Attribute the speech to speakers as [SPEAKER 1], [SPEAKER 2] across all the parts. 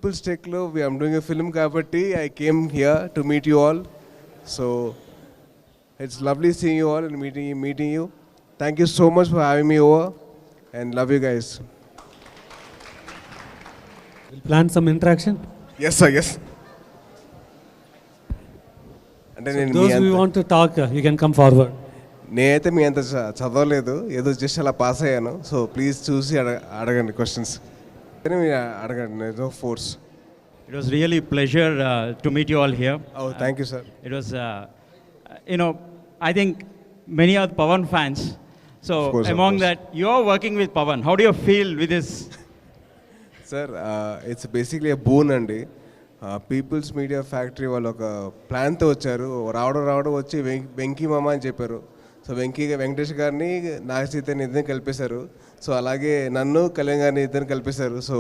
[SPEAKER 1] People's Tech Lo, I'm doing a film kabatti. I came here to meet you all. So it's lovely seeing you all and meeting you. Thank you so much for having me over and love you guys.
[SPEAKER 2] We'll plan some interaction.
[SPEAKER 1] Yes sir, yes.
[SPEAKER 2] So those who want to talk, you can come forward.
[SPEAKER 1] నేనైతే మీ అంత చదవలేదు, ఏదో just అలా pass అయ్యాను. So please చూసి అడగండి questions. మీరు అడగండి, no force.
[SPEAKER 3] It was really a pleasure to meet you all here.
[SPEAKER 1] Oh, thank you, sir.
[SPEAKER 3] It was, I think many are Pawan fans. So among that, you are working with Pawan. How do you feel with this?
[SPEAKER 1] Sir, it's basically a boon అండి. Peoples Media factory వాళ్ళు ఒక ప్లాన్తో వచ్చారు. రావడం వచ్చి వెంకీ మామ అని చెప్పారు. సో వెంకటేష్ గారిని నాగచైతన్య ఇద్దరిని కలిపేశారు. సో అలాగే నన్ను కళ్యాణ్ గారిని ఇద్దరిని కలిపేశారు. So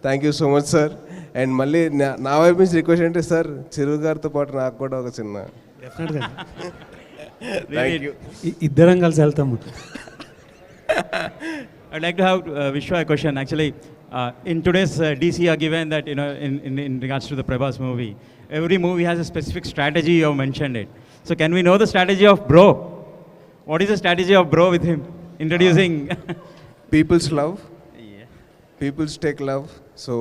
[SPEAKER 1] thank you so much sir. And మళ్ళీ నా వైపు నుంచి రిక్వెస్ట్ అంటే సార్, చిరు గారితో పాటు నాకు కూడా ఒక చిన్న
[SPEAKER 2] ఇద్దరం కలిసి వెళ్తాము.
[SPEAKER 3] I'd like to have Vishwa a question. Actually, in today's DC are given that, in regards to the Prabhas movie, every movie has a specific strategy. You have mentioned it. So can we know the strategy of Bro? What is the strategy of Bro with him? Introducing
[SPEAKER 1] People's love.
[SPEAKER 3] Yeah.
[SPEAKER 1] People's Tech Love. So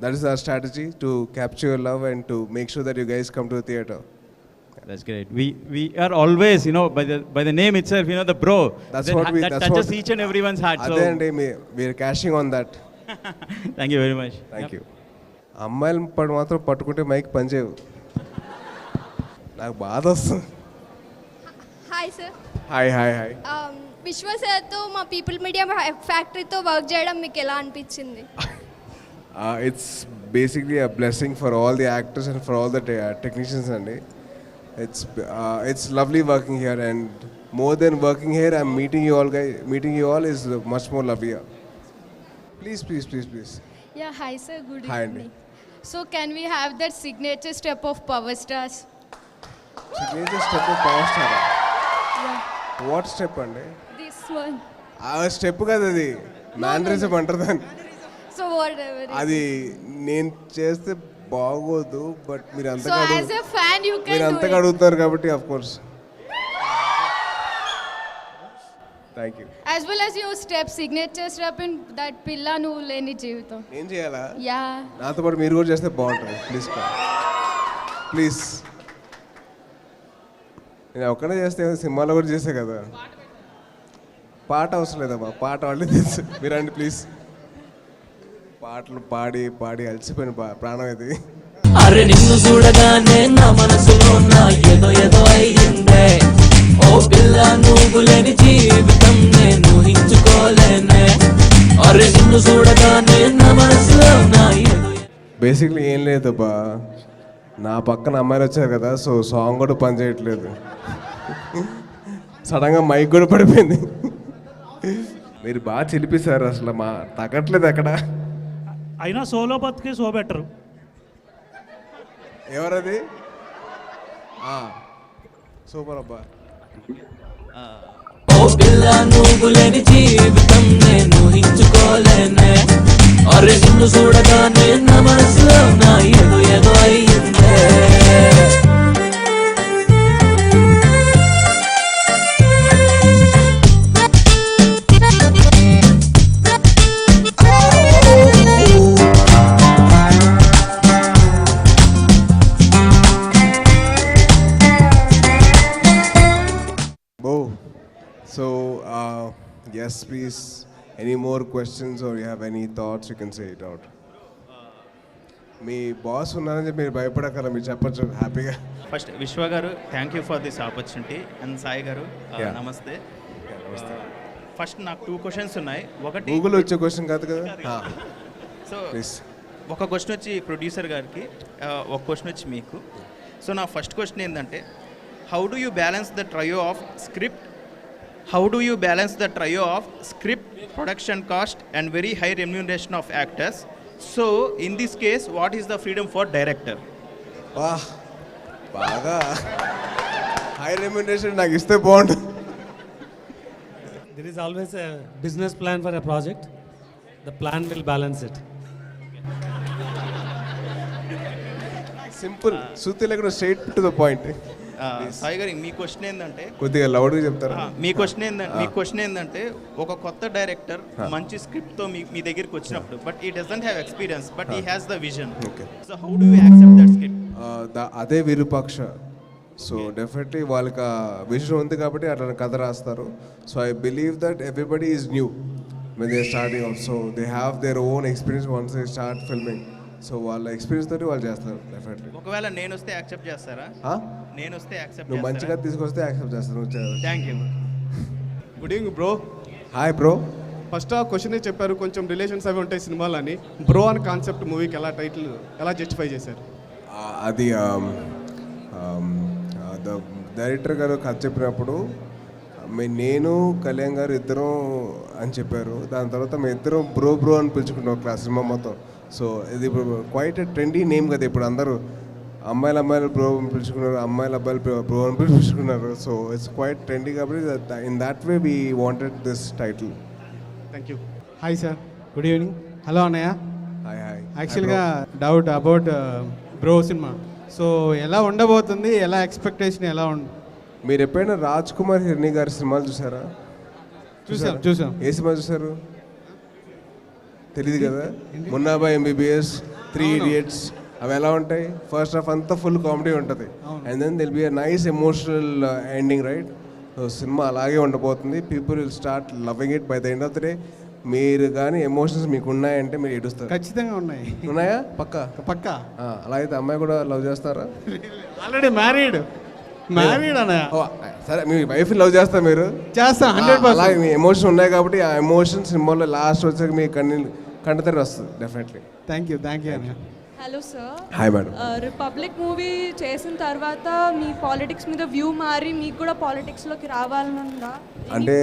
[SPEAKER 1] that is our strategy, to capture your love and to make sure that you guys come to the theater.
[SPEAKER 3] That's great. We are always, by the name itself, the Bro. That touches each and everyone's heart. So
[SPEAKER 1] we are cashing on that.
[SPEAKER 3] Thank you very much.
[SPEAKER 1] Thank you. అమ్మాయిలు మాత్రం పట్టుకుంటే mic పనిచేయవు. నాకు బాధ వస్తుంది.
[SPEAKER 4] Hi sir.
[SPEAKER 1] Hi.
[SPEAKER 4] విశ్వ సార్తో మా పీపుల్ మీడియా ఫ్యాక్టరీతో వర్క్ చేయడం మీకు ఎలా అనిపించింది?
[SPEAKER 1] It's basically a blessing for all the actors and for all the technicians అండి. It's lovely working here, and more than working here, I'm meeting you all guys. Meeting you all is much more lovelier. Please.
[SPEAKER 5] Yeah, hi sir, good
[SPEAKER 1] Hi,
[SPEAKER 5] evening. So can we have that signature step of Power Stars?
[SPEAKER 1] Signature step of Power Star.
[SPEAKER 5] Yeah,
[SPEAKER 1] What step అండి?
[SPEAKER 5] this one.
[SPEAKER 1] ఆ step కదా అది, mannerism అంటారు దాన్ని.
[SPEAKER 5] So whatever.
[SPEAKER 1] అది నేను చేస్తే బాగోదు, బట్ మీరు
[SPEAKER 5] So
[SPEAKER 1] అంతగా
[SPEAKER 5] as a fan you can
[SPEAKER 1] మీరు
[SPEAKER 5] do
[SPEAKER 1] అంతగా
[SPEAKER 5] it.
[SPEAKER 1] అడుగుతారు కాబట్టి of course. Thank you.
[SPEAKER 5] As well as your step, signature step in that పిల్ల నువ్వు లేని జీవితం.
[SPEAKER 1] ఏం చేయాలా?
[SPEAKER 5] Yeah.
[SPEAKER 1] నాతో పాటు మీరు కూడా చేస్తే బాగుంటుంది. ప్లీజ్. నేను ఒక్కడే చేస్తే సినిమాలో కూడా చేసే కదా. పాట అవసరం లేదమ్మా, పాట వాళ్ళే తెలుసు. మీరండి ప్లీజ్. పాటలు పాడి అలసిపోయిన ప్రాణం ఇది.
[SPEAKER 6] అరే నిన్ను చూడగానే నా మనసులో నా ఏదో అయ్యిందే. ఓ పిల్ల నువ్వు లేని జీవితం నేను ఊహించుకోలేనే. అరే నిన్ను చూడగానే నా మనసులో నా
[SPEAKER 1] బేసిక్లీ ఏం లేదు బా, నా పక్కన అమ్మాయిలు వచ్చారు కదా, సో సాంగ్ కూడా పని చేయట్లేదు. సడన్గా మైక్ కూడా పడిపోయింది. మీరు బాగా చిలిపిస్తారు, అసలు మా తగ్గట్లేదు అక్కడ.
[SPEAKER 7] అయినా సోలో బతికి సో బెటర్.
[SPEAKER 1] ఎవరది? సూపర్ అబ్బా.
[SPEAKER 6] ఓ పిల్ల నువ్వు లేని జీవితం నేను ఊహించుకోలేనే. అరే నిన్ను చూడగానే నా మనసులో నా ఏదో అయ్యిందే.
[SPEAKER 1] So, yes, please. Any more questions or you have any thoughts, you can say it out. Me boss ఉన్నారని చెప్పి మీరు భయపడగల, మీరు చెప్పచ్చు హ్యాపీగా.
[SPEAKER 8] ఫస్ట్ విశ్వ గారు, thank you for this opportunity. And Sai గారు, నమస్తే. ఫస్ట్ నాకు 2 క్వశ్చన్స్ ఉన్నాయి. ఒకటి
[SPEAKER 1] గూగుల్ వచ్చే క్వశ్చన్ కాదు కదా.
[SPEAKER 8] So
[SPEAKER 1] please.
[SPEAKER 8] ఒక క్వశ్చన్ వచ్చి ప్రొడ్యూసర్ గారికి, ఒక క్వశ్చన్ వచ్చి మీకు. సో నా ఫస్ట్ క్వశ్చన్ ఏంటంటే, how do you balance the trio of script, production cost and very high remuneration of actors? So in this case, what is the freedom for director?
[SPEAKER 1] బాగా high remuneration నాకు ఇస్తే బాగుంటుంది.
[SPEAKER 2] There is always a business plan for a project. The plan will balance it.
[SPEAKER 1] Simple సూతి లేకుండా straight to the point.
[SPEAKER 8] Sai గారు మీ question ఏంటంటే
[SPEAKER 1] కొద్దిగా లౌడ్గా చెప్తారా?
[SPEAKER 8] మీ క్వశ్చన్ ఏంటంటే ఒక కొత్త డైరెక్టర్ మంచి స్క్రిప్ట్ తో మీ దగ్గరికి వచ్చినప్పుడు బట్ ఈ డజంట్ హ్యావ్ ఎక్స్పీరియన్స్ బట్ ఈ has the vision.
[SPEAKER 1] Okay,
[SPEAKER 8] so how do you accept that script?
[SPEAKER 1] అదే విరూపాక్ష. సో డెఫినెట్లీ వాళ్ళకి విజన్ ఉంది కాబట్టి అట్లా కథ రాస్తారు. So I believe that everybody is new when they are starting also. They have their own experience once they start filming. So వాళ్ళ experience తోటి వాళ్ళు చేస్తారు డెఫినెట్లీ.
[SPEAKER 8] ఒకవేళ నేను వస్తే యాక్సెప్ట్ చేస్తారా? నేను వస్తే యాక్సెప్ట్
[SPEAKER 1] నువ్వు మంచిగా తీసుకొస్తే యాక్సెప్ట్ చేస్తాను.
[SPEAKER 8] Thank you.
[SPEAKER 9] Good evening bro.
[SPEAKER 1] Hi bro.
[SPEAKER 9] First ఆ క్వశ్చనే చెప్పారు, కొంచెం రిలేషన్స్ అవి ఉంటాయి సినిమాలు అని. బ్రో అని కాన్సెప్ట్ మూవీకి ఎలా టైటిల్ ఎలా జస్టిఫై చేశారు?
[SPEAKER 1] అది డైరెక్టర్ గారు కథ చెప్పినప్పుడు నేను కళ్యాణ్ గారు ఇద్దరం అని చెప్పారు. దాని తర్వాత మేము ఇద్దరం బ్రో అని పిలుచుకుంటాం క్లాస్ సినిమా మొత్తం. సో ఇది ఇప్పుడు క్వైట్ ట్రెండీ నేమ్ కదా. ఇప్పుడు అందరూ అమ్మాయిలు బ్రో అని పిలుచుకున్నారు, అబ్బాయిలు బ్రో అని పిలుచుకున్నారు. సో ఇట్స్ క్వైట్ ట్రెండీ కాబట్టి in that way we wanted this title.
[SPEAKER 9] Thank you. Hi sir, good evening. Hello అన్నయ్య.
[SPEAKER 1] హాయ్.
[SPEAKER 9] యాక్చువల్గా doubt about bro cinema. So ఎలా ఉండబోతుంది, ఎలా ఎక్స్పెక్టేషన్ ఎలా
[SPEAKER 1] మీరు ఎప్పుడైనా రాజ్ కుమార్ హిర్ని గారి సినిమాలు చూసారా?
[SPEAKER 9] చూసాం.
[SPEAKER 1] ఏ సినిమా చూసారు? తెలీదు కదా. మున్నాబాయ్ MBBS, 3 Idiots అవి ఎలా ఉంటాయి? ఫస్ట్ హాఫ్ అంతా ఫుల్ కామెడీ ఉంటుంది and then there'll be a nice emotional ending, right? So సినిమా అలాగే ఉండబోతుంది. People will start loving it by the end of the day. మీరు కానీ ఎమోషన్స్ మీకు ఉన్నాయంటే మీరు ఏడుస్తారు.
[SPEAKER 9] ఖచ్చితంగా
[SPEAKER 1] ఉన్నాయా? పక్కా. అలా అయితే అమ్మాయి కూడా లవ్ చేస్తారా?
[SPEAKER 9] ఆల్రెడీ మ్యారీడ్ అన్నయ్య.
[SPEAKER 1] సరే, మీ వైఫ్ లవ్ చేస్తారు మీరు?
[SPEAKER 9] చేస్తా 100%.
[SPEAKER 1] అలాగే మీ ఎమోషన్ ఉన్నాయి కాబట్టి ఆ ఎమోషన్ సినిమాలో లాస్ట్ వచ్చాక మీ కంటతరి వస్తుంది డెఫినెట్లీ.
[SPEAKER 9] థ్యాంక్ యూ అన్నయ్య.
[SPEAKER 10] Hello sir.
[SPEAKER 1] Hi madam.
[SPEAKER 10] Republic movie చేసిన తర్వాత మీ పాలిటిక్స్ మీద వ్యూ మారి మీకు కూడా పాలిటిక్స్లోకి రావాలనుందా?
[SPEAKER 1] అంటే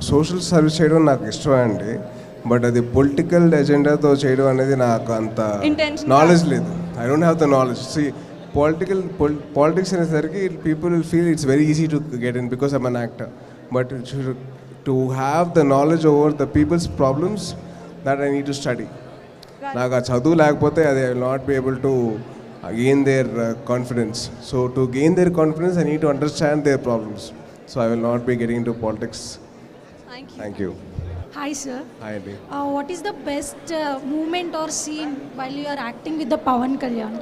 [SPEAKER 1] సోషల్ సర్వీస్ చేయడం నాకు ఇష్టం అండి, బట్ అది పొలిటికల్ ఎజెండాతో చేయడం అనేది నాకు అంత నాలెడ్జ్ లేదు. I don't have the knowledge. See politics అనేసరికి people will feel it's very easy to get in because I'm an actor, but to have the knowledge over the people's problems that I need to study. నాకు ఆ చదువు లేకపోతే అది I will not be able to gain their confidence. So to gain their confidence I need to understand their problems. So I will not be getting to politics. Thank you.
[SPEAKER 11] Hi sir.
[SPEAKER 1] Hi Andy.
[SPEAKER 11] What is the best moment or scene while you are acting with the Pawan Kalyan?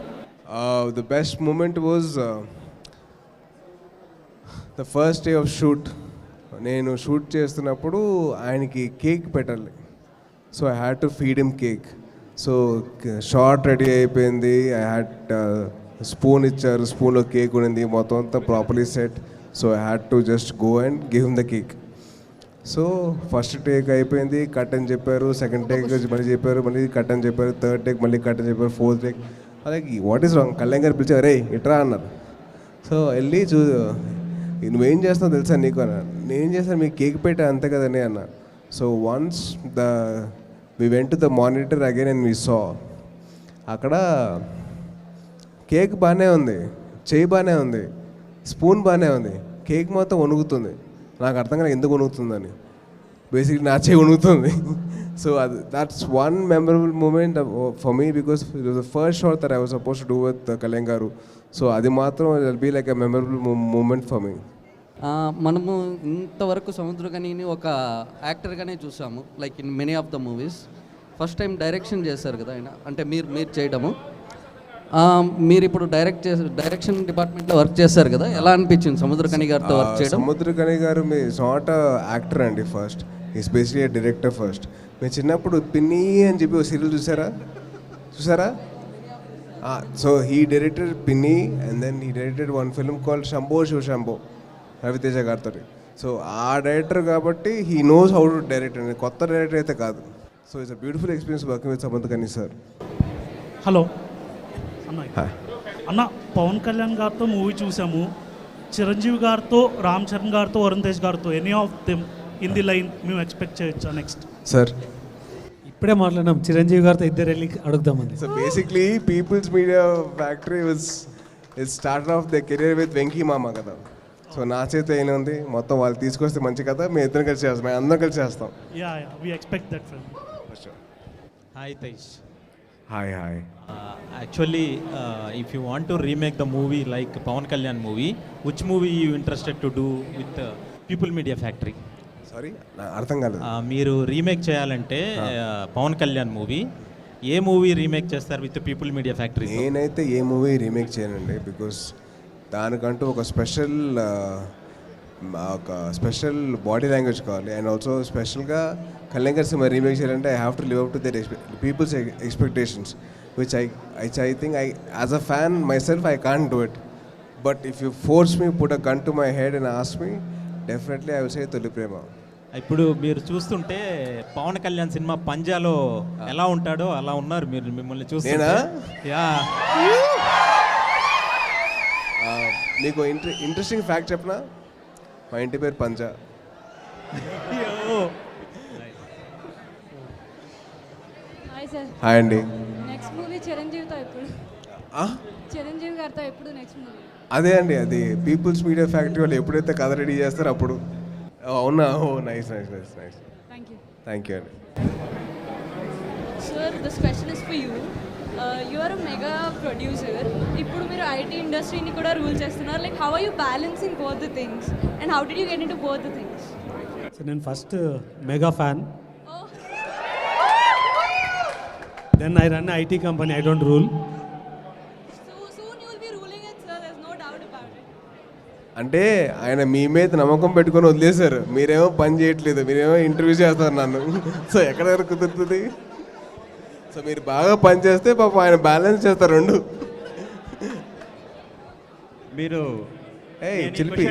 [SPEAKER 1] The best moment was the first day of shoot. నేను shoot చేస్తున్నప్పుడు ఆయనకి cake పెట్టాలి. So I had to feed him cake. So short ready అయిపోయింది. I had spoon ఇచ్చారు, స్పూన్లో cake ఉండింది, మొత్తం అంతా properly set. So I had to just go and give him the cake. So first take అయిపోయింది, cut అని చెప్పారు. Second take మళ్ళీ చెప్పారు, మళ్ళీ కట్ అని చెప్పారు. థర్డ్ టేక్ మళ్ళీ కట్ అని చెప్పారు. ఫోర్త్ టేక్ అలాగే వాట్ ఈస్ రాంగ్ కళ్యాణ్ గారు పిలిచారు, రే ఇట్రా అన్నారు. సో వెళ్ళి నువ్వేం చేస్తావు తెలుసా నీకు అన్న. నేనేం చేస్తాను, మీకు కేక్ పెట్టా అంతే కదండి అన్న. So once we went to the monitor again and we saw అక్కడ కేక్ బాగానే ఉంది, చేయి బాగానే ఉంది, స్పూన్ బాగానే ఉంది, కేక్ మొత్తం వణుకుతుంది. నాకు అర్థం కాదు ఎందుకు వణుకుతుందని. బేసిక్లీ నా చేయి వణుకుతుంది. So that's one memorable moment for me because it was the first shot that I was supposed to do with Kalyan garu. So అది మాత్రం it will be like a memorable moment for me.
[SPEAKER 6] మనము ఇంతవరకు సముద్రకనిని ఒక యాక్టర్గానే చూసాము, like in many of the movies. First time direction చేశారు కదా ఆయన, అంటే మీరు చేయడము. మీరు ఇప్పుడు డైరెక్షన్ డిపార్ట్మెంట్లో వర్క్ చేశారు కదా, ఎలా అనిపించింది సముద్రకని గారితో వర్క్ చేయడం?
[SPEAKER 1] సముద్రకని గారు మీ నాట్ యాక్టర్ అండి, first is basically director first. మీరు చిన్నప్పుడు పిన్ని అని చెప్పి ఒక సీరియల్ చూసారా? So he directed Pinni and then he directed one film called Shambo Shiva Shambho Ravi Teja గారితో. సో ఆ డైరెక్టర్ కాబట్టి he knows how to direct అండి, కొత్త డైరెక్టర్ అయితే కాదు. So it's a beautiful experience working with Samuthirakani sir.
[SPEAKER 7] Hello అన్న, పవన్ కళ్యాణ్ గారితో మూవీ చూసాము, చిరంజీవి గారితో, రామ్ చరణ్ గారితో, వరుణ్ తేజ్ గారితో, any of them in the line మేము ఎక్స్పెక్ట్ చేయొచ్చా నెక్స్ట్?
[SPEAKER 1] సార్
[SPEAKER 2] ఇప్పుడే మాట్లాడినాం, చిరంజీవి గారితో ఇద్దరు వెళ్ళి అడుగుదామని.
[SPEAKER 1] So basically People's Media Factory it start of the career with Venky Mama కదా. సో నా చేత ఏముంది, మొత్తం వాళ్ళు తీసుకొస్తే మంచి కదా, మేము ఇద్దరం కలిసి చేస్తాం, మేము అందరం కలిసి చేస్తాం.
[SPEAKER 7] Yeah we expect that film.
[SPEAKER 3] Hi Tej.
[SPEAKER 1] Hi hi.
[SPEAKER 12] Actually, if you want to remake the movie like Pawan Kalyan movie, which movie you interested to do with People Media Factory?
[SPEAKER 1] Sorry అర్థం కాలేదు.
[SPEAKER 12] మీరు remake చేయాలంటే Pawan Kalyan movie ఏ movie remake చేస్తారు with People Media Factory?
[SPEAKER 1] నేనైతే ఏ movie remake చేయనండి, because దానికంటూ ఒక స్పెషల్ బాడీ లాంగ్వేజ్ కావాలి. అండ్ ఆల్సో స్పెషల్గా కళ్యాణ్ గారి సినిమా రీమేక్ చేయాలంటే I have to live up to that people's expectations, which I think as a fan myself I can't do it, but if you force me, put a gun to my head and ask me, definitely I will say Toli Prema.
[SPEAKER 12] ఇప్పుడు మీరు చూస్తుంటే Pawan Kalyan cinema పంజాలో ఎలా ఉంటాడో అలా ఉన్నారు మీరు, మిమ్మల్ని చూస్తుంటే. యా,
[SPEAKER 1] మీకు ఇంట్రెస్టింగ్ ఫ్యాక్ట్ చెప్పనా? మా ఇంటి పేరు పంజా.
[SPEAKER 5] Hi sir.
[SPEAKER 1] హాయ్ అండి.
[SPEAKER 5] నెక్స్ట్ మూవీ చిరంజీవితో ఎప్పుడు? చిరంజీవి గారితో ఎప్పుడు నెక్స్ట్ మూవీ?
[SPEAKER 1] అదే అండి, అది పీపుల్స్ మీడియా ఫ్యాక్టరీ వాళ్ళు ఎప్పుడైతే కథ రెడీ చేస్తారో అప్పుడు. అవునా? Oh nice nice nice nice. Thank you అండి.
[SPEAKER 10] Sir this question is for you. You are a mega producer. ఇప్పుడు మీరు ఐటీ ఇండస్ట్రీని కూడా రూల్ చేస్తున్నారు. Like how are you balancing both the things and how did you get in to both the things?
[SPEAKER 2] So నేను first mega fan, then I run an IT company, I don't rule.
[SPEAKER 10] So soon you will be ruling it, sir. There's no doubt about it.
[SPEAKER 1] అంటే ఆయన మీ మీద నమ్మకం పెట్టుకొని వదిలేశారు, మీరేమో పని చేయట్లేదు, మీరేమో ఇంటర్వ్యూ చేస్తారు నన్ను. సో ఎక్కడ వరకు కుదురుతుంది? సో మీరు బాగా పని చేస్తే పాపం ఆయన బ్యాలెన్స్ చేస్తారు రెండు.
[SPEAKER 3] మీరు
[SPEAKER 1] చిలిపి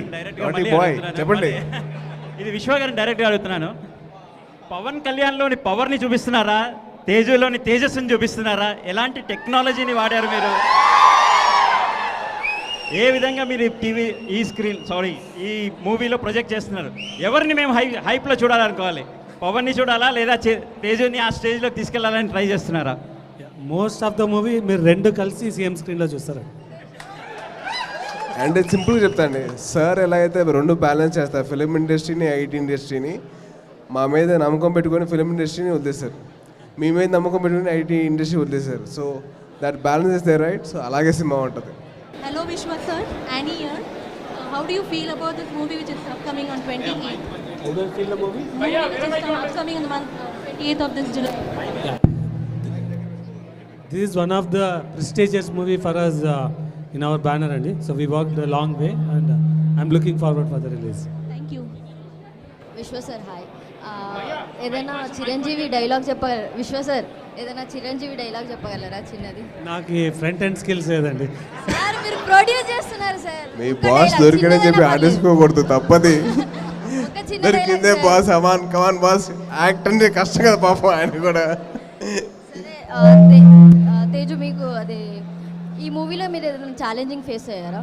[SPEAKER 1] బాయ్ చెప్పండి.
[SPEAKER 3] ఇది విశ్వ గారిని డైరెక్ట్గా అడుగుతున్నాను. పవన్ కళ్యాణ్లోని పవర్ని చూపిస్తున్నారా, తేజులోని తేజస్సుని చూపిస్తున్నారా? ఎలాంటి టెక్నాలజీని వాడారు మీరు? ఏ విధంగా మీరు ఈ మూవీలో ప్రొజెక్ట్ చేస్తున్నారు? ఎవరిని మేము హైప్లో చూడాలనుకోవాలి? పవన్ని చూడాలా లేదా తేజుని ఆ స్టేజ్లోకి తీసుకెళ్లాలని ట్రై చేస్తున్నారా?
[SPEAKER 2] మోస్ట్ ఆఫ్ ద మూవీ మీరు రెండు కలిసి సేమ్ స్క్రీన్లో చూస్తారు.
[SPEAKER 1] అంటే సింపుల్గా చెప్తాండి, సార్ ఎలా అయితే రెండు బ్యాలెన్స్ చేస్తారు, ఫిలిం ఇండస్ట్రీని ఐటీ ఇండస్ట్రీని. మా మీద నమ్మకం పెట్టుకొని ఫిలిం ఇండస్ట్రీని వదిలేశారు, మీ మీద నమ్మకం పెట్టుకుని ఐటీ ఇండస్ట్రీ వదిలేశారు. So that balance is there, right? So అలాగే సినిమా ఉంటుంది.
[SPEAKER 11] Hello Vishwa sir, Annie here. How do you feel about this movie which is upcoming on 28th?
[SPEAKER 2] How do you feel the movie?
[SPEAKER 11] Which is upcoming on the month 28th of this July.
[SPEAKER 2] Yeah. This is one of the prestigious movie for us in our banner, and so we worked a long way, and I'm looking forward for the release.
[SPEAKER 11] Thank you.
[SPEAKER 4] విశ్వ sir hi. ఏదైనా Chiranjeevi dialogue విశ్వ sir ఏదైనా Chiranjeevi dialogue చెప్పగలరా చిన్నది?
[SPEAKER 2] నాకు ఈ front end skills లేదండి.
[SPEAKER 4] Sir మీరు ప్రొడ్యూస్ చేస్తున్నారు సార్.
[SPEAKER 1] మీ బాస్ దొరికని చెప్పి ఆడేసుకోకూడదు, తప్పది. దొరికిందే బాస్, అమాన్ కమాన్ బాస్. యాక్ట్ అంటే కష్టం కదా పాపం ఆయన కూడా.
[SPEAKER 4] సరే తేజు, మీకు అదే ఈ మూవీలో మీరు ఏదైనా ఛాలెంజింగ్ ఫేస్ అయ్యారా?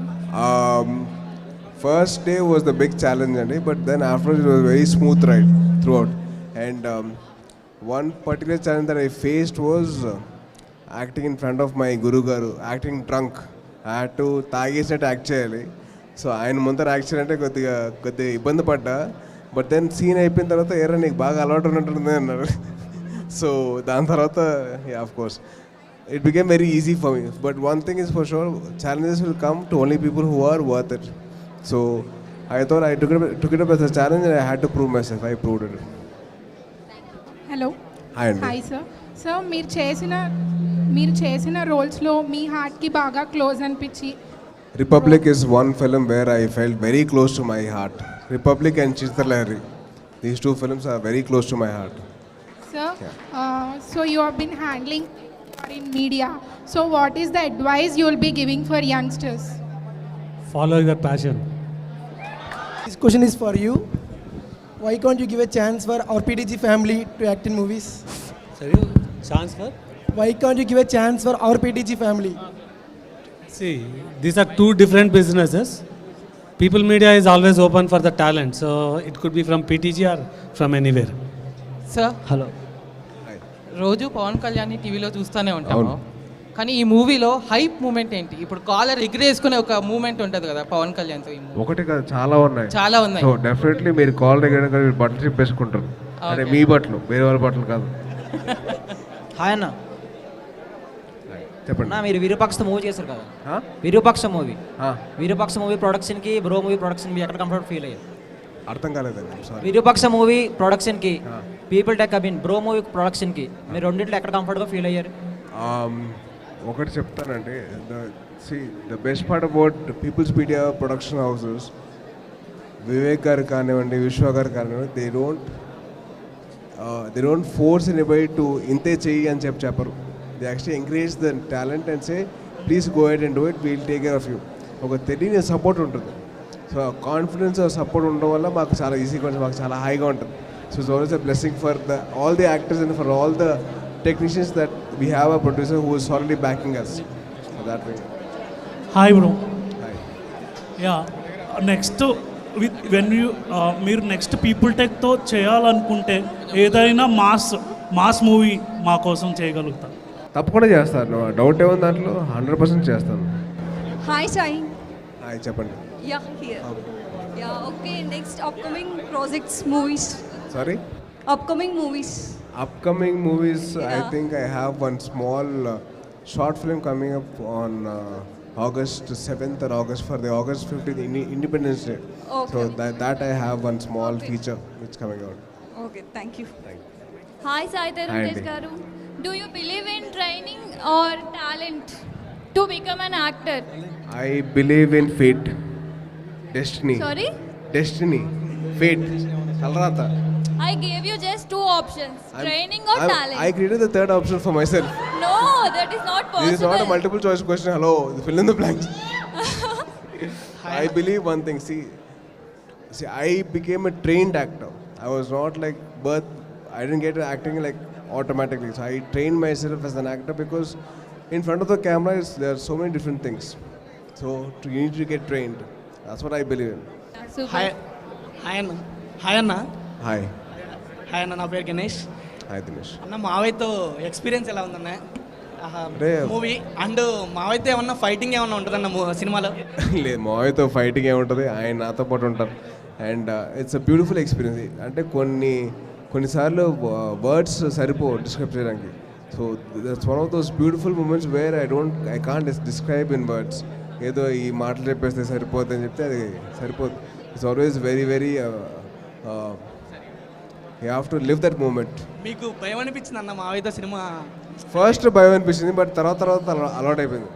[SPEAKER 1] First day was the big challenge, but then afterwards it was a very smooth ride throughout. And one particular challenge that I faced was acting in front of my Guru Garu, acting drunk. I had to తాగేసినట్టు act చేయాలి. So ఆయన ముందర act చేయాలంటే కొద్దిగా ఇబ్బంది పడ్డా. But then scene అయిపోయిన తర్వాత ఏరా నీకు బాగా అలవాటు ఉన్నట్టుంది అన్నారు. సో దాని తర్వాత of course it became very easy for me. But one thing is for sure, challenges will come to only people who are worth it. So I thought I took it up as a challenge and I had to prove myself. I proved it.
[SPEAKER 10] Hello.
[SPEAKER 1] Hi Andy.
[SPEAKER 10] Hi sir. So మీరు చేసిన రోల్స్లో మీ హార్ట్కి బాగా close అనిపించి?
[SPEAKER 1] Republic is one film where I felt very close to my heart. Republic and Chitralahari. These two films are very close to my heart.
[SPEAKER 10] Sir, so you have been handling in media. So what is the advice you will be giving for youngsters?
[SPEAKER 2] Follow your passion.
[SPEAKER 13] This question is for you. Why can't you give a chance for our PTG family to act in movies?
[SPEAKER 2] Sorry, chance for?
[SPEAKER 13] Why can't you give a chance for our PTG family?
[SPEAKER 2] See, these are two different businesses. People Media is always open for the talent, so it could be from PTG or from anywhere.
[SPEAKER 14] Sir,
[SPEAKER 13] Hello.
[SPEAKER 14] రోజు పవన్ కళ్యాణ్ టీవీలో చూస్తూనే ఉంటాము, కానీ ఈ మూవీలో hype moment ఏంటి? ఇప్పుడు caller ఎగిరేసుకునే ఒక మూమెంట్ ఉంటుంది కదా పవన్ కళ్యాణ్తో.
[SPEAKER 1] ఒకటి కాదు, చాలా ఉన్నాయి.
[SPEAKER 14] సో
[SPEAKER 1] డెఫినెట్లీ మీరు కాల్ దగ్గర బట్టలు చెప్పేసుకుంటారు. అంటే మీ బట్టలు, వేరే వాళ్ళ బట్టలు కాదు.
[SPEAKER 13] హాయ్ అన్న.
[SPEAKER 1] చెప్పండి.
[SPEAKER 15] నా మీరు విరూపాక్ష మూవీ చేశారు కదా,
[SPEAKER 1] ఆ?
[SPEAKER 15] విరూపాక్ష మూవీ
[SPEAKER 1] ఆ.
[SPEAKER 15] విరూపాక్ష మూవీ ప్రొడక్షన్కి బ్రో మూవీ ప్రొడక్షన్ ఎక్కడ కంఫర్ట్ ఫీల్ అయ్యారు?
[SPEAKER 1] అర్థం కాలేదండి, సారీ.
[SPEAKER 15] విరూపాక్ష మూవీ ప్రొడక్షన్కి పీపుల్ టెక్ అబిన్ బ్రో మూవీ ప్రొడక్షన్కి మీరు రెండింటిలో ఎక్కడ కంఫర్ట్గా ఫీల్ అయ్యారు?
[SPEAKER 1] ఒకటి చెప్తానండి, the best part about People's Media production houses, Vivek గారు కానివ్వండి, విశ్వ గారు కానివ్వండి, they don't force anybody to ఇంతే చెయ్యి అని చెప్పరు. They actually encourage the talent and say please go head and do it, we'll take care of you. ఒక తెలియని సపోర్ట్ ఉంటుంది. సో కాన్ఫిడెన్స్ సపోర్ట్ ఉండడం వల్ల మాకు చాలా ఈజీగా ఉంటుంది, మాకు చాలా హాయిగా ఉంటుంది. So it's always a blessing for all the actors and for all the technicians that we have a producer who is already backing us. So that way.
[SPEAKER 7] Hi bro.
[SPEAKER 1] Hi.
[SPEAKER 7] Yeah. Next when you మీరు next people టెక్తో చేయాలనుకుంటే ఏదైనా mass movie మా కోసం చేయగలుగుతారు?
[SPEAKER 1] తప్పకుండా చేస్తాను, doubt ఏముంది దాంట్లో, 100% చేస్తాను.
[SPEAKER 10] హాయ్ సాయి.
[SPEAKER 1] హాయ్, చెప్పండి.
[SPEAKER 10] Yeah here. Yeah okay. Next upcoming projects movies.
[SPEAKER 1] Sorry?
[SPEAKER 10] Upcoming movies.
[SPEAKER 1] Upcoming movies, I think I have one small short film coming up on August 7th or August for the August 15th Independence Day.
[SPEAKER 10] Okay.
[SPEAKER 1] So that I have one small feature which coming out.
[SPEAKER 10] Okay, thank you.
[SPEAKER 4] Hi Sai Tarun Tej గారు. Do you believe in training or talent to become an actor?
[SPEAKER 1] I believe in fate, destiny.
[SPEAKER 4] Sorry?
[SPEAKER 1] Destiny, fate, Talrata.
[SPEAKER 4] I gave you just two options, training or talent.
[SPEAKER 1] I created the third option for myself.
[SPEAKER 4] No, that is not possible.
[SPEAKER 1] This is not a multiple choice question. Hello, fill in the blanks. I believe one thing. See, I became a trained actor. I was not like birth. I didn't get acting like automatically. So I trained myself as an actor because in front of the camera there are so many different things. So you need to get trained. That's what I believe in.
[SPEAKER 4] Super.
[SPEAKER 16] Hi అన్న.
[SPEAKER 1] Hi.
[SPEAKER 16] Hi అన్న, నా పేరు Ganesh.
[SPEAKER 1] Hi Dinesh.
[SPEAKER 16] అన్న మావయ్యతో experience ఎలా ఉందన్న
[SPEAKER 1] అంటే
[SPEAKER 16] movie? And మావయ్యతో ఏమన్నా fighting ఏమన్నా ఉంటుందన్న సినిమాలో?
[SPEAKER 1] లేదు, మావయ్యతో ఫైటింగ్ ఏముంటుంది, ఆయన నాతో పాటు ఉంటారు. And it's a beautiful experience. అంటే కొన్నిసార్లు వర్డ్స్ సరిపో డిస్క్రైబ్ చేయడానికి. So that's one of those beautiful moments where I can't describe in words. ఏదో ఈ మాటలు చెప్పేస్తే సరిపోద్ది అని చెప్తే అది సరిపోదు. It's always very very you have to live that moment.
[SPEAKER 16] మీకు భయం అనిపించింది అన్న మావయ్యతో సినిమా?
[SPEAKER 1] ఫస్ట్ భయం అనిపించింది, బట్ తర్వాత అలవాటు అయిపోయింది.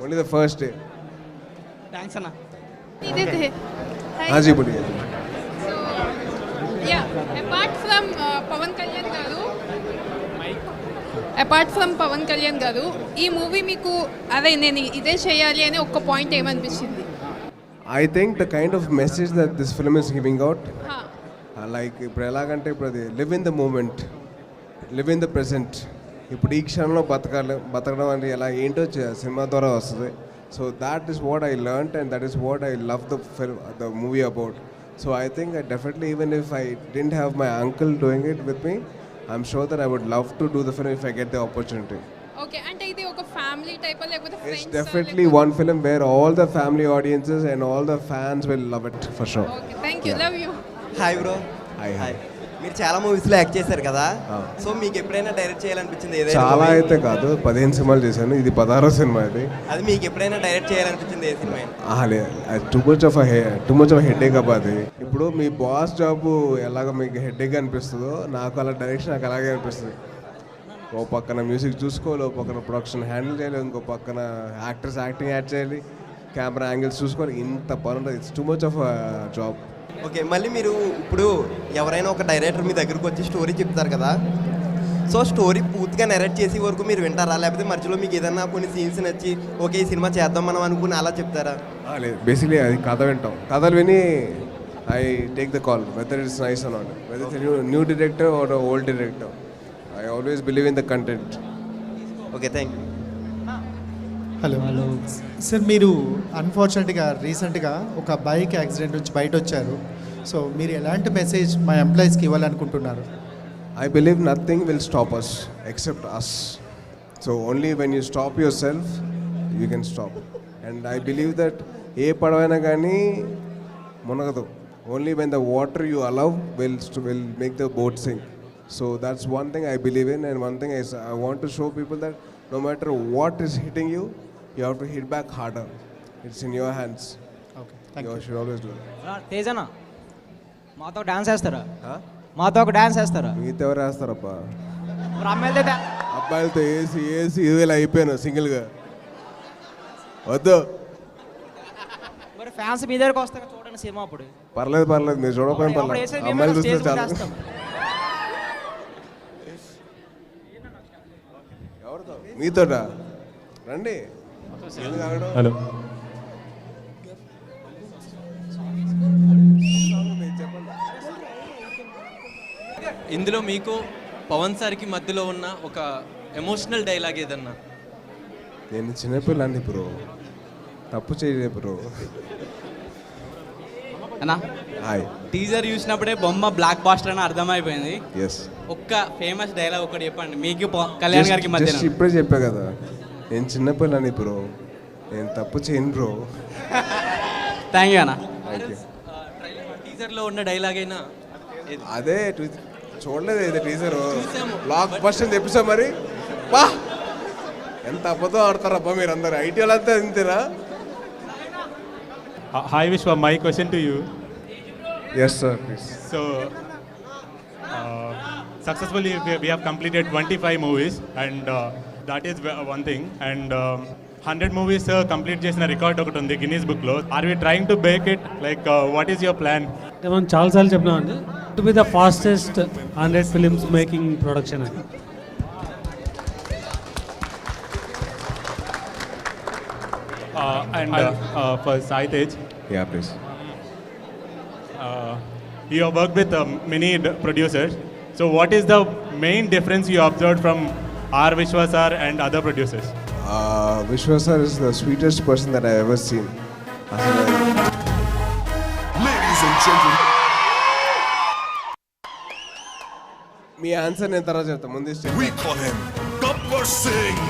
[SPEAKER 1] Only the first day.
[SPEAKER 16] Thanks అన్న.
[SPEAKER 1] హాజీ బుడి.
[SPEAKER 5] అపార్ట్ ఫ్రమ్ పవన్ కళ్యాణ్ గారు, ఈ మూవీ మీకు అదే నేను ఇదే చేయాలి అని ఒక్క పాయింట్ ఏమనిపించింది?
[SPEAKER 1] I think the kind of message that this film is giving out, like ఇప్పుడు ఎలాగంటే ఇప్పుడు అది live in the moment, live in the present. ఇప్పుడు ఈ క్షణంలో బతకడం అంటే ఎలా ఏంటో సినిమా ద్వారా వస్తుంది. So that is what I learned and that is what I love the movie about. So I think I definitely even if I didn't have my uncle doing it with me, I'm sure that I would love to do the film if I get the opportunity.
[SPEAKER 5] Okay, అంటే ఇది ఒక family type లేకపోతే
[SPEAKER 1] It's definitely one film where all the family audiences and all the fans will love it for sure.
[SPEAKER 5] Okay, thank you, love you.
[SPEAKER 17] Hi bro.
[SPEAKER 1] Hi.
[SPEAKER 17] మీరు చాలా మూవీస్లో act చేశారు కదా, so మీకు ఎప్పుడైనా డైరెక్ట్ చేయాలనిపించింది?
[SPEAKER 1] చాలా అయితే కాదు, 15 సినిమాలు చేశాను, ఇది 16వ సినిమా.
[SPEAKER 17] అది మీకు ఎప్పుడైనా డైరెక్ట్ చేయాలనిపించింది ఏ సినిమా?
[SPEAKER 1] లేదు, టూ మచ్ ఆఫ్ హెడేక్ అబ్బా అది. ఇప్పుడు మీ బాస్ జాబ్ ఎలాగ మీకు హెడేక్ అనిపిస్తుందో నాకు అలా డైరెక్షన్ నాకు అలాగే అనిపిస్తుంది. ఓ పక్కన మ్యూజిక్ చూసుకోవాలి, ఓ పక్కన ప్రొడక్షన్ హ్యాండిల్ చేయాలి, ఇంకో పక్కన యాక్టర్స్ యాక్టింగ్ యాడ్ చేయాలి, కెమెరా యాంగిల్స్ చూసుకోవాలి, ఇంత పని ఉంటుంది. It's too much of job.
[SPEAKER 17] Okay, మళ్ళీ మీరు ఇప్పుడు ఎవరైనా ఒక డైరెక్టర్ మీ దగ్గరకు వచ్చి స్టోరీ చెప్తారు కదా, సో స్టోరీ పూర్తిగా నెరేట్ చేసే వరకు మీరు వింటారా, లేకపోతే మధ్యలో మీకు ఏదన్నా కొన్ని సీన్స్ నచ్చి ఓకే ఈ సినిమా చేద్దాం మనం అనుకుని అలా చెప్తారా?
[SPEAKER 1] లేదు, బేసిక్లీ అది కథ వింటాం, కథలు విని I take the call whether it's nice or not, whether it's new director or old director. I always believe in the content.
[SPEAKER 17] Okay, thank you.
[SPEAKER 18] Hello sir, మీరు అన్ఫార్చునేట్గా రీసెంట్గా ఒక బైక్ యాక్సిడెంట్ నుంచి బయట వచ్చారు. సో మీరు ఎలాంటి మెసేజ్ మా ఎంప్లాయీస్కి ఇవ్వాలనుకుంటున్నారు?
[SPEAKER 1] I believe nothing will stop us except us. So only when you stop yourself, you can stop. And I believe that ఏ పడవైనా కానీ మునగదు. Only when the water you allow will make the boat sink. So that's one thing I believe in, and one thing is I want to show people that no matter what is hitting you, you have to hit back harder. It's in your hands.
[SPEAKER 18] Okay, thank
[SPEAKER 1] You
[SPEAKER 18] you.
[SPEAKER 1] should always do that.
[SPEAKER 15] తేజనా మాతో dance వేస్తారా? మాతో ఒక dance వేస్తారా?
[SPEAKER 1] మీతో ఎవరు వేస్తారప్పా?
[SPEAKER 15] మరి అమ్మాయిలతో
[SPEAKER 1] అబ్బాయిలతో ఏసి ఇదివేలా అయిపోయాను సింగిల్గా. వద్దు.
[SPEAKER 15] మరి ఫ్యాన్స్ మీ దగ్గరకు వస్తాక చూడండి సినిమా అప్పుడు.
[SPEAKER 1] పర్లేదు మీరు చూడకపోయినా పర్లేదు, అమ్మాయిలు చూస్తే చాలు. ఎవరితో? మీతోట రండి.
[SPEAKER 19] హలో, ఇందులో మీకు పవన్ సార్కి మధ్యలో ఉన్న ఒక ఎమోషనల్ డైలాగ్ ఏదన్నా?
[SPEAKER 1] నేను చిన్నపిల్లని బ్రో, తప్పు చేయలే బ్రో.
[SPEAKER 16] అన్నా
[SPEAKER 1] హాయ్.
[SPEAKER 16] టీజర్ చూసినప్పుడే బొమ్మ బ్లాక్ బాస్టర్ అని అర్థమైపోయింది.
[SPEAKER 1] ఎస్.
[SPEAKER 16] ఒక్క ఫేమస్ డైలాగ్ ఒకటి చెప్పండి మీకు కళ్యాణ్ గారికి మధ్య.
[SPEAKER 1] జస్ట్ ఇప్పుడే చెప్పా కదా, నేను చిన్నపిల్లని బ్రో, నేను తప్పు చేయను బ్రో.
[SPEAKER 16] థ్యాంక్ యూ అన్న.
[SPEAKER 1] Thank you.
[SPEAKER 19] టీజర్లో ఉన్న డైలాగ్ అయినా?
[SPEAKER 1] అదే చూడలేదు ఇది టీజర్, బ్లాక్ బస్టర్ తెప్పిస్తాం మరి. బా ఎంత అబద్ధం ఆడతారబ్బా మీరు అందరు, ఐటీ వాళ్ళంతా ఇంతేనా?
[SPEAKER 19] Hi Vishwa, my question to you.
[SPEAKER 1] Yes sir, please.
[SPEAKER 19] So, successfully we have completed 25 movies and that is one thing, and 100 movies complete చేసిన రికార్డ్ ఒకటి ఉంది గిన్నీస్ బుక్లో. Are we trying to break it? Like what is your plan?
[SPEAKER 2] మనం చాలాసార్లు చెప్పినామండి, to be the fastest 100 films making production అని.
[SPEAKER 19] And for Sai Tej,
[SPEAKER 1] yeah please.
[SPEAKER 19] You have worked with many producers. So what is the main difference you observed from R. Vishwa sir and other producers?
[SPEAKER 1] Vishwa sir is the sweetest person that I have ever seen.
[SPEAKER 20] Ladies and gentlemen,
[SPEAKER 1] me answer నేను తర్వాత చెప్తా, ముందు
[SPEAKER 20] we call him Gabbar Singh.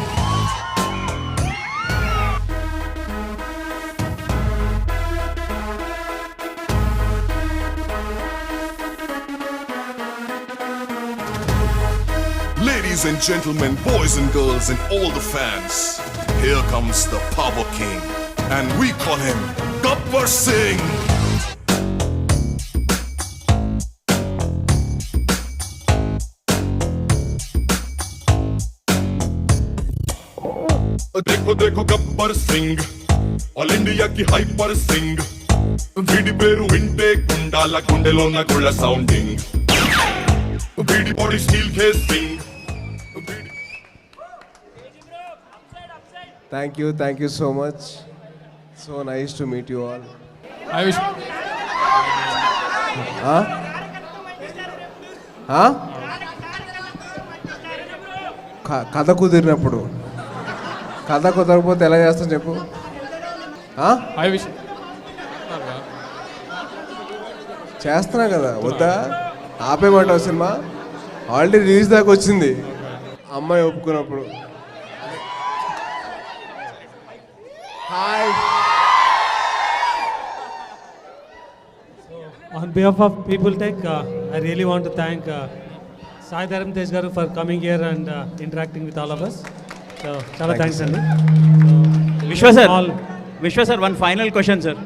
[SPEAKER 20] Ladies and gentlemen, boys and girls and all the fans, here comes the Power King, and we call him Gabbar Singh. देखो देखो Gabbar Singh, all India की hyper Singh, వీడి పేరు వింటే గుండాల గుండెలో ఉన్న గుళ్ళ సౌండింగ్, వీడి body steel case Singh.
[SPEAKER 1] Thank you so much. So nice to meet you all.
[SPEAKER 19] I wish.
[SPEAKER 1] కథ కుదిరినప్పుడు, కథ కుదరకపోతే ఎలా చేస్తాం చెప్పు?
[SPEAKER 19] I wish.
[SPEAKER 1] చేస్తున్నా కదా, వద్దా? ఆపేమంటావు సినిమా? ఆల్రెడీ రిలీజ్ దాకా వచ్చింది, అమ్మాయి ఒప్పుకున్నప్పుడు. Hi.
[SPEAKER 2] On behalf of People Tech, I really want to thank Sai Dharam Tej garu for coming here and interacting with all of us. So, chala thanks andi.
[SPEAKER 3] Vishwa sir, one final question sir.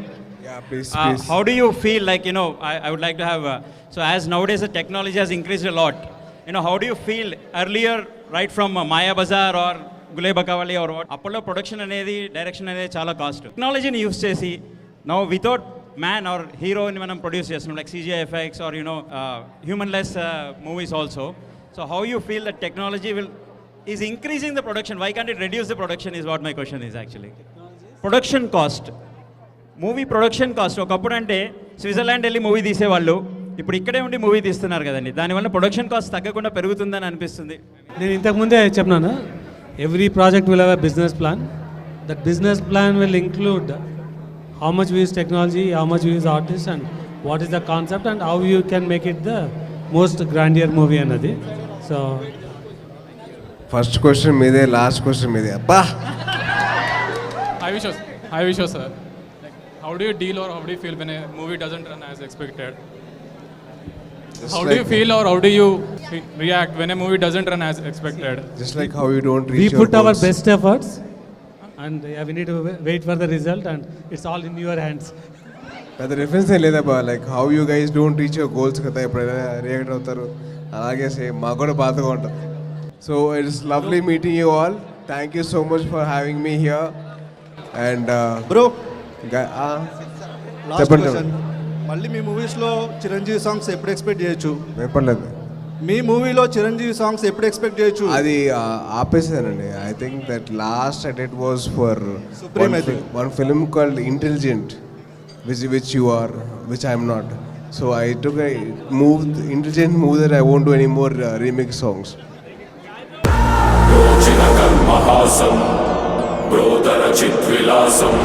[SPEAKER 1] Yeah, please.
[SPEAKER 3] How do you feel like, I would like to have, so as nowadays the technology has increased a lot, how do you feel earlier, right from Maya Bazaar or Gulay Bakawali or what, Apollo production anedi, direction anedi chala cost. Technology ni use chesi, now without man or hero ni manam produce chestunam, like CGI effects or humanless movies also. So how you feel that technology is increasing the production? Why can't it reduce the production is what my question is actually. Production cost. Movie production cost ఒకప్పుడు అంటే Switzerland వెళ్ళి movie తీసేవాళ్ళు, ఇప్పుడు ఇక్కడే ఉండి movie తీస్తున్నారు కదండి, దానివల్ల ప్రొడక్షన్ కాస్ట్ తగ్గకుండా పెరుగుతుందని అనిపిస్తుంది.
[SPEAKER 2] నేను ఇంతకుముందే చెప్పినాను, every project will have a business plan. That business plan will include how much use technology, how much use artist and what is the concept and how you can make it the most grandeur movie అన్నది. So
[SPEAKER 1] first question మీదే, last question మీదే. అబ్బా.
[SPEAKER 19] Hi Vishwa sir. How do you deal or how do you feel when a movie doesn't run as expected?
[SPEAKER 21] How do you feel or how do you react when a movie doesn't run as expected?
[SPEAKER 1] Just like how you don't
[SPEAKER 2] We
[SPEAKER 1] reach your
[SPEAKER 2] put our
[SPEAKER 1] goals.
[SPEAKER 2] best efforts, and we need to wait for the result, and it's all in your hands.
[SPEAKER 1] పెద్ద reference ఏం లేదబ్బా, like how you guys don't reach your goals కదా ఎప్పుడైనా react అవుతారు, అలాగే same మాకు కూడా బాధగా ఉంటుంది. So it's lovely meeting you all. Thank you so much for having me here. And
[SPEAKER 9] bro
[SPEAKER 1] చెప్పండి.
[SPEAKER 9] మళ్ళీ మీ మూవీస్లో చిరంజీవి సాంగ్స్ ఎప్పుడు ఎక్స్పెక్ట్ చేయొచ్చు?
[SPEAKER 1] వినపడలేదు.
[SPEAKER 9] మీ మూవీలో చిరంజీవి సాంగ్స్ ఎప్పుడు ఎక్స్పెక్ట్ చేయొచ్చు?
[SPEAKER 1] అది ఆపేసానండి. I think that last at it was for
[SPEAKER 9] Supreme, I think.
[SPEAKER 1] One film called Intelligent, which you are, which I am not. So I took a intelligent move that I won't do any more remix songs.
[SPEAKER 20] Yochinagal Mahasam, Brodara Chitvilasam.